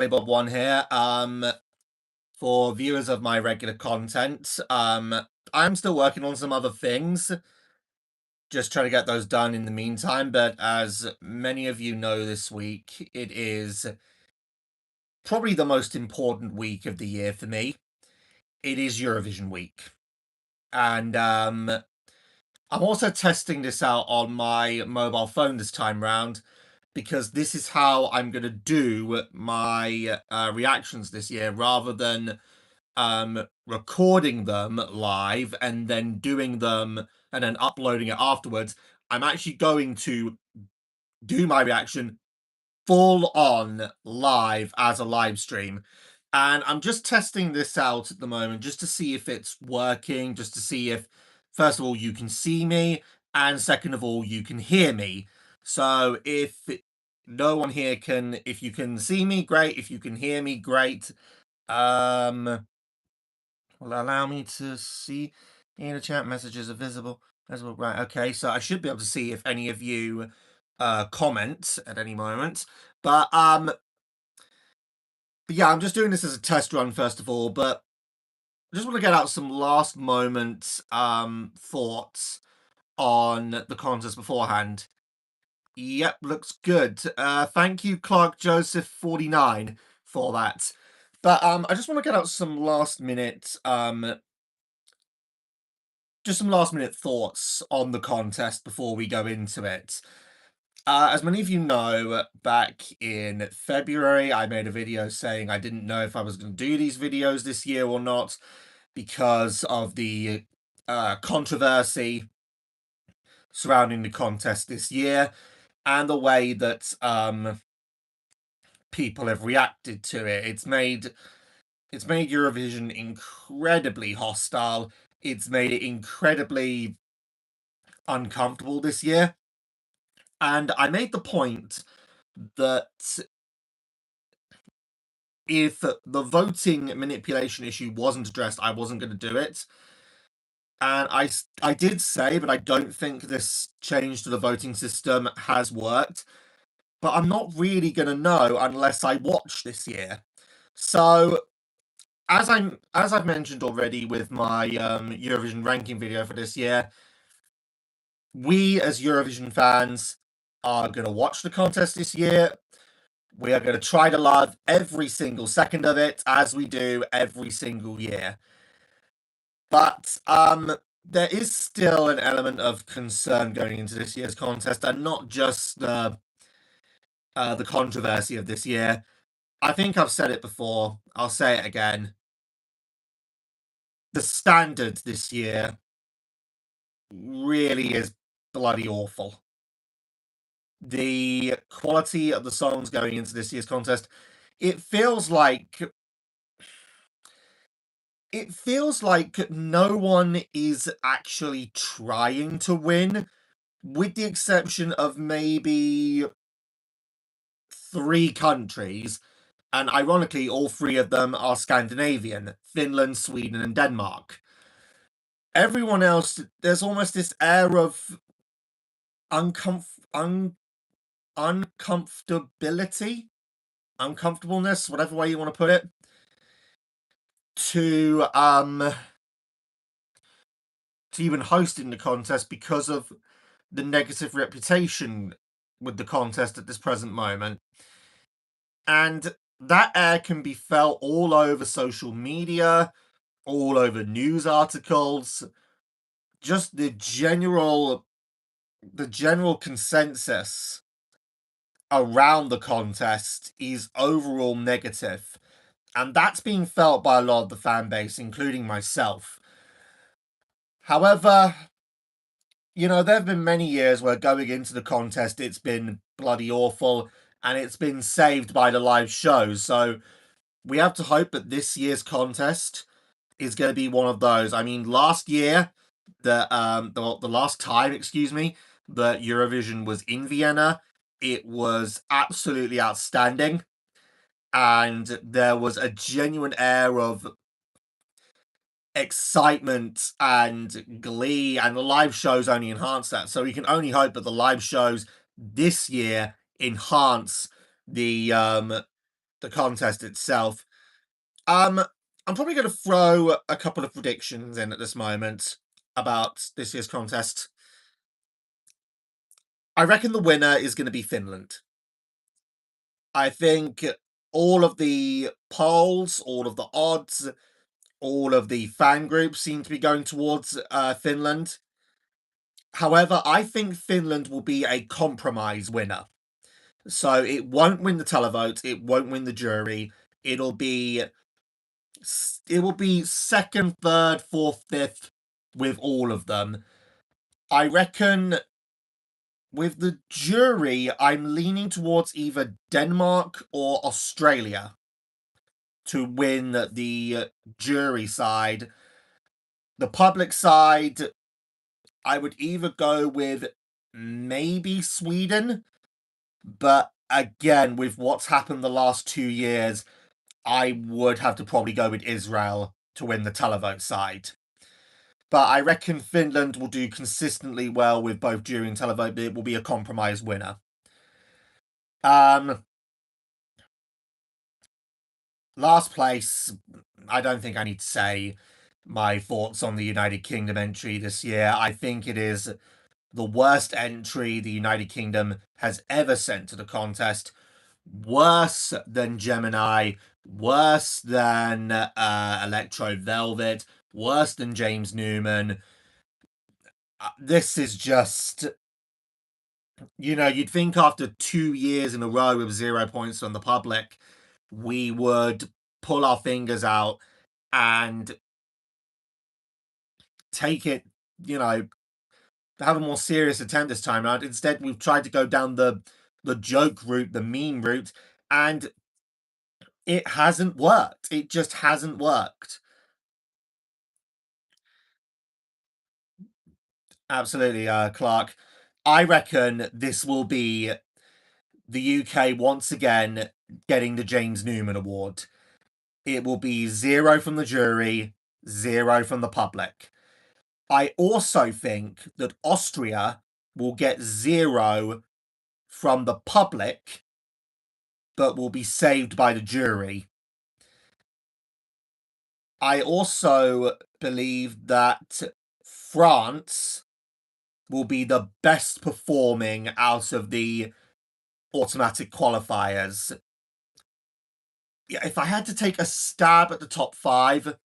ellibod1 here. For viewers of my regular content, I'm still working on some other things, just trying to get those done in the meantime. But as many of you know, this week it is probably the most important week of the year for me. It is Eurovision week, and I'm also testing this out on my mobile phone this time round, because this is how I'm going to do my reactions this year, rather than recording them live and then doing them and then uploading it afterwards. I'm actually going to do my reaction full on live as a live stream. And I'm just testing this out at the moment just to see if it's working, just to see if, first of all, you can see me, and second of all, you can hear me. So if no one here can, if you can see me, great. If you can hear me, great. Will allow me to see in the chat messages are visible. Right, okay, so I should be able to see if any of you comment at any moment. But yeah, I'm just doing this as a test run first of all, but I just want to get out some last moment thoughts on the contest beforehand. Yep, looks good. Thank you, Clark Joseph 49 for that. But I just want to get out some last minute just some last minute thoughts on the contest before we go into it. As many of you know, back in February, I made a video saying I didn't know if I was going to do these videos this year or not because of the controversy surrounding the contest this year and the way that people have reacted to it. It's made Eurovision incredibly hostile. It's made it incredibly uncomfortable this year. And I made the point that if the voting manipulation issue wasn't addressed, I wasn't going to do it. And I did say, but I don't think this change to the voting system has worked. But I'm not really going to know unless I watch this year. So as I've mentioned already with my Eurovision ranking video for this year, we as Eurovision fans are going to watch the contest this year. We are going to try to love every single second of it, as we do every single year. But there is still an element of concern going into this year's contest, and not just the controversy of this year. I think I've said it before. I'll say it again. The standard this year really is bloody awful. The quality of the songs going into this year's contest, it feels like no one is actually trying to win, with the exception of maybe 3 countries, and ironically all 3 of them are Scandinavian: Finland, Sweden and Denmark. Everyone else, there's almost this air of uncomfortableness, whatever way you want to put it, to even hosting the contest because of the negative reputation with the contest at this present moment. And that air can be felt all over social media, all over news articles. Just the general consensus around the contest is overall negative. And that's being felt by a lot of the fan base, including myself. However, you know, there have been many years where going into the contest, it's been bloody awful, and it's been saved by the live shows. So we have to hope that this year's contest is going to be one of those. I mean, last year, the last time, excuse me, that Eurovision was in Vienna, it was absolutely outstanding. And there was a genuine air of excitement and glee, and the live shows only enhance that. So we can only hope that the live shows this year enhance the the contest itself. I'm probably going to throw a couple of predictions in at this moment about this year's contest. I reckon the winner is going to be Finland. I think all of the polls, all of the odds, all of the fan groups seem to be going towards Finland. However, I think Finland will be a compromise winner. So it won't win the televote, it won't win the jury. It'll be second, third, fourth, fifth with all of them. I reckon with the jury, I'm leaning towards either Denmark or Australia to win the jury side. The public side, I would either go with maybe Sweden, but again, with what's happened the last 2 years, I would have to probably go with Israel to win the televote side. But I reckon Finland will do consistently well with both jury and televote, but it will be a compromise winner. Last place, I don't think I need to say my thoughts on the United Kingdom entry this year. I think it is the worst entry the United Kingdom has ever sent to the contest. Worse than Gemini, worse than Electro Velvet, worse than James Newman. This is just, you'd think after 2 years in a row of 0 points from the public, we would pull our fingers out and take it, have a more serious attempt this time around. Instead, we've tried to go down the joke route, the meme route, and it hasn't worked. It just hasn't worked. Absolutely, Clark. I reckon this will be the UK once again getting the James Newman Award. It will be 0 from the jury, 0 from the public. I also think that Austria will get 0 from the public, but will be saved by the jury. I also believe that France will be the best performing out of the automatic qualifiers. Yeah, if I had to take a stab at the top 5,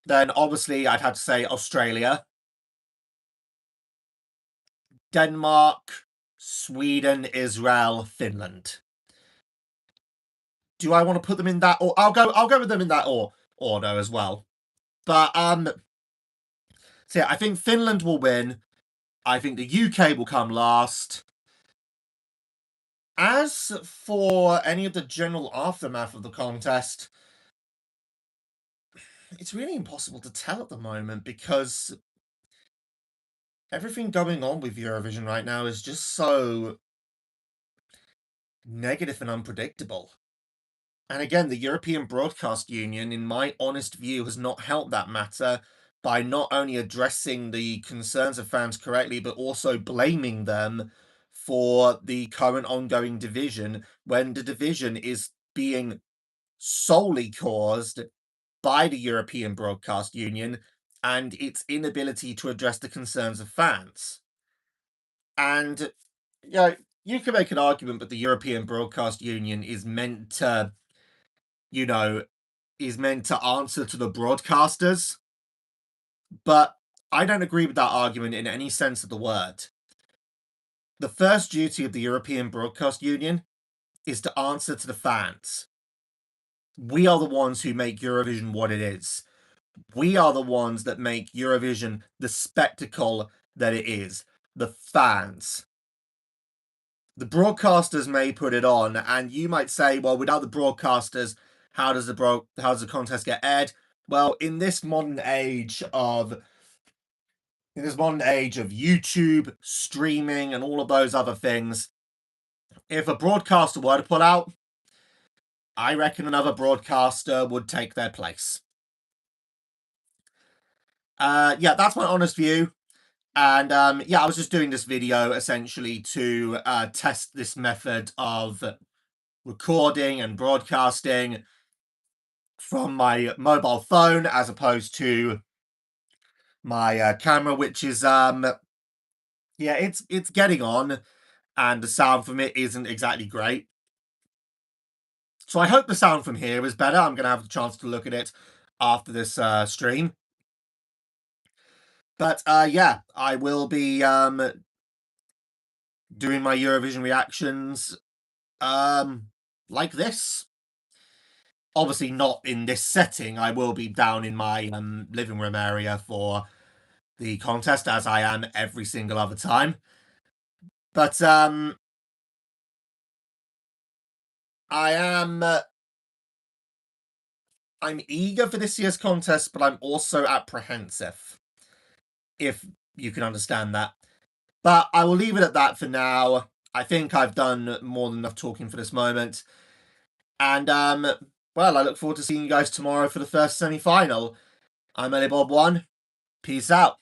then obviously I'd have to say Australia, Denmark, Sweden, Israel, Finland. Do I want to put them in that or I'll go with them in that order as well. But so yeah, I think Finland will win. I think the UK will come last. As for any of the general aftermath of the contest, it's really impossible to tell at the moment because everything going on with Eurovision right now is just so negative and unpredictable. And again, the European Broadcast Union, in my honest view, has not helped that matter by not only addressing the concerns of fans correctly, but also blaming them for the current ongoing division, when the division is being solely caused by the European Broadcast Union and its inability to address the concerns of fans. And, you can make an argument, but the European Broadcast Union is meant to, answer to the broadcasters. But I don't agree with that argument in any sense of the word. The first duty of the European Broadcast Union is to answer to the fans. We are the ones who make Eurovision what it is. We are the ones that make Eurovision the spectacle that it is. The fans. The broadcasters may put it on, and you might say, well, without the broadcasters, how does the contest get aired? Well, in this modern age of YouTube, streaming, and all of those other things, if a broadcaster were to pull out, I reckon another broadcaster would take their place. That's my honest view. And I was just doing this video essentially to test this method of recording and broadcasting from my mobile phone as opposed to my camera, which is yeah, it's getting on, and the sound from it isn't exactly great. So I hope the sound from here is better. I'm gonna have the chance to look at it after this stream. But yeah, I will be doing my Eurovision reactions like this. Obviously not in this setting. I will be down in my living room area for the contest, as I am every single other time. But I am I'm eager for this year's contest, but I'm also apprehensive, if you can understand that. But I will leave it at that for now. I think I've done more than enough talking for this moment. And well, I look forward to seeing you guys tomorrow for the first semi-final. I'm ellibod1. Peace out.